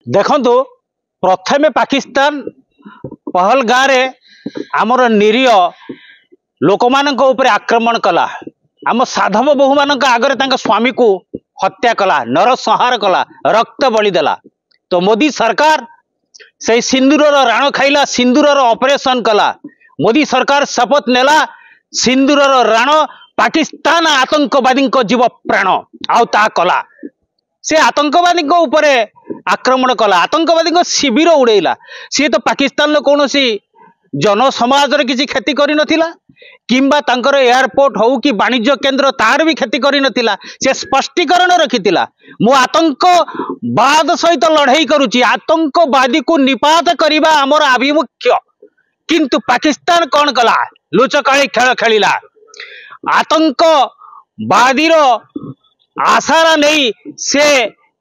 देखंतु प्रथमे पाकिस्तान पहलगाँ रे आमर निरीह लोक मानक ऊपर आक्रमण कला। आम साधव बहु मानक आगरे तांका स्वामी को हत्या कला, नरसंहार कला, रक्त बलि देला। तो मोदी सरकार से सिंदूर राण खाइला, सिंदूर ऑपरेशन कला। मोदी सरकार शपथ नेला सिंदूर राण पाकिस्तान आतंकवादी जीव प्राण आ कला। से आतंकवादी ऊपर आक्रमण कला, आतंकवादी शिविर उड़ेला। सी तो पाकिस्तान कौन सी जन समाज किसी क्षति कर नथिला, किंबा तांकर एयरपोर्ट हो कि वाणिज्य केंद्र तार भी क्षति कर नथिला। से स्पष्टीकरण रखिथिला मु आतंकवाद सहित लड़ाई करुची, आतंकवादी को निपात करिबा हमर आभिमुख्य। किंतु पाकिस्तान कौन कला, लुचकाली खेल खेलिला। आतंकवादी आशारा नहीं से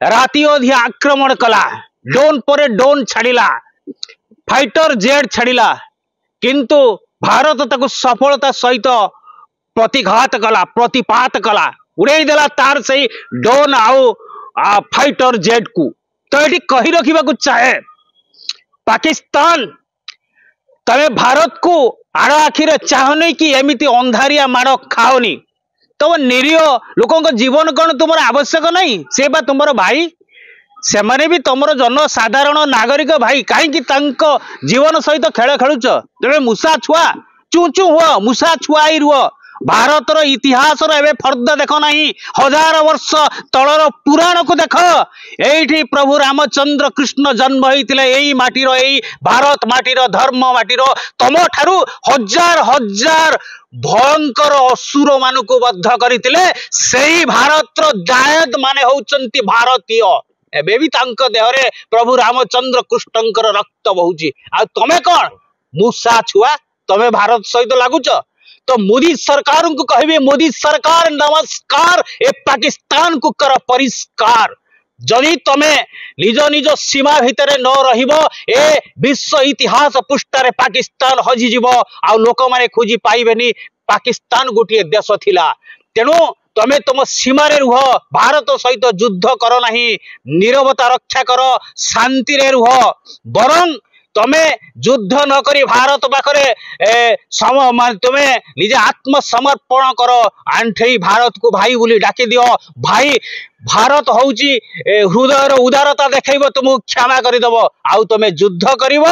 राति अधि आक्रमण कला, डोन परे डोन छाड़िला, फाइटर जेट छाड़िला। किंतु भारत ताको सफलता सहित प्रतिघात कला, प्रतिपात कला, उड़ाई देला तार से डोन आउ फाइटर जेट को। तो ये कही रखा चाहे पाकिस्तान तमे भारत को आड़ आखिरे चाहनी कि एमती अंधारिया माड़ खाओनी। तुम निरीह लोक जीवन कौन तुम आवश्यक नहीं? से बा तुम भाई, से माने भी तुम जनसाधारण नागरिक भाई। कहीं जीवन सहित खेल खेलुच? तुम मूषा छुआ चू चू हुआ, मूषा छुआ ही रुह। भारतर इतिहास फर्द देख ना, 1000 वर्ष तलर पुराण को देख। एठी प्रभु रामचंद्र कृष्ण जन्म होते यही माटीर, यही भारत माटीर, धर्म माटीर। तम ठारू हजार हजार भयंकर असुर मान को बद्ध करते से भारत जायद माने होचंती भारतीय। एबे भी तांको देहरे प्रभु रामचंद्र कृष्णंकर रक्त बहुची। आ तमे कौन मूषा छुआ? तमे भारत सहित लागुच? तो मोदी सरकार को कहबे, मोदी सरकार नमस्कार, ए पाकिस्तान को कर परिष्कार। जदि तमे निज निज सीमा भितर न रहिबो, ए विश्व इतिहास पृष्ठारे पाकिस्तान हजि जीवो। आ लोक माने खोजी पाइबेनी पाकिस्तान गोटे देश थिला। तेणु तमे तुम सीमा रे रुह, भारत सहित युद्ध कर नहीं, नीरवता रक्षा कर, शांति रे रुह। बरं तमे युद्ध न करी भारत पाखरे तुमे निजे आत्मसमर्पण कर, आंठे भारत को भाई बोली डाकी दियो। भाई भारत होउची हृदय उदारता देखैबो, तुम क्षमा करदेव। आउ तमे युद्ध करिव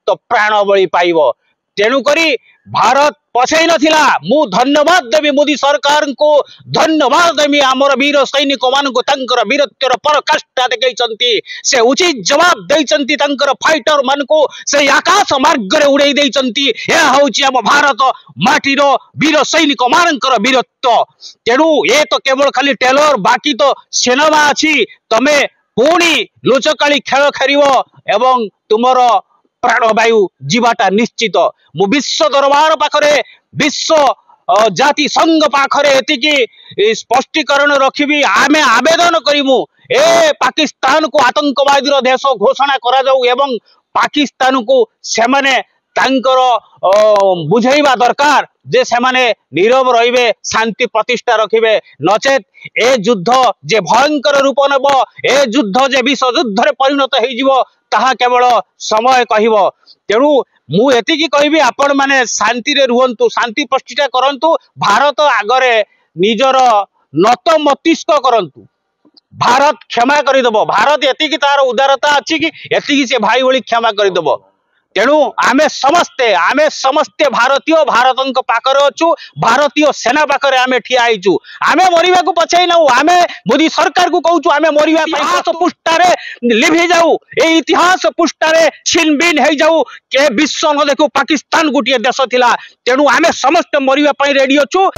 तो प्राण बलि पाइब। तेणु करी भारत पछई नथिला। मु धन्यवाद देवी मोदी सरकार को, धन्यवाद देवी आमर वीर सैनिक मान को, तंकर वीरत्वर पराकाष्ठा देखैचंती। से उचित जवाब दैचंती तंकर फाइटर मान को, से आकाश मार्ग रे उड़ाई दैचंती। ए होउची हम भारत माटीर वीर सैनिक मानकर वीरत्व। तेणु ए तो केवल खाली टेलर, बाकी तो सिनेमा अछि। तमे पुणी लुचकाली खेल खेरिवो एवं तुमर प्राणवायु जीवाटा निश्चित। मु विश्व दरबार पाखरे, विश्व जाति संघ पाखरे एतिकी स्पष्टीकरण रखिबी। आमे आवेदन करिमु ए पाकिस्तान को आतंकवादी देश घोषणा करा जाऊ एवं पाकिस्तान को सेमाने तांकर बुझाइबा दरकार जे सेमाने नीरव रहिबे, शांति प्रतिष्ठा रखिबे। नचेत ए युद्ध जे भयंकर रूप नेब, ए युद्ध जे विश्व युद्ध रे परिणत होई जीवो, ताहा केवल समय कहिबो। तेणु मु एतिकी कहबी, आपण माने शांति रे रुहंतु, शांति प्रतिष्ठा करंतु, भारत आगरे निजर नत मस्तिष्क करंतु। भारत क्षमा करदेव। भारत एतिकी तार उदारता अछि कि एतिकी से भाई भली क्षमा करदेव। तेणु आमे समस्ते भारतीय, भारतन पाखरे अछु, भारतीय सेना पाखरे आमे ठिया आइचु। आमे मरिबा को पछै नउ, आमे मोदी सरकार को कहउचु आमे मरिबा पई। इतिहास पुष्टारे लिभि जाऊ, ए इतिहास पुष्टारे छिनबिन हे जाऊ के विश्व न देखो पाकिस्तान गोटे देश थिला। तेणु आमे समस्त मरिबा पई रेडी अछु।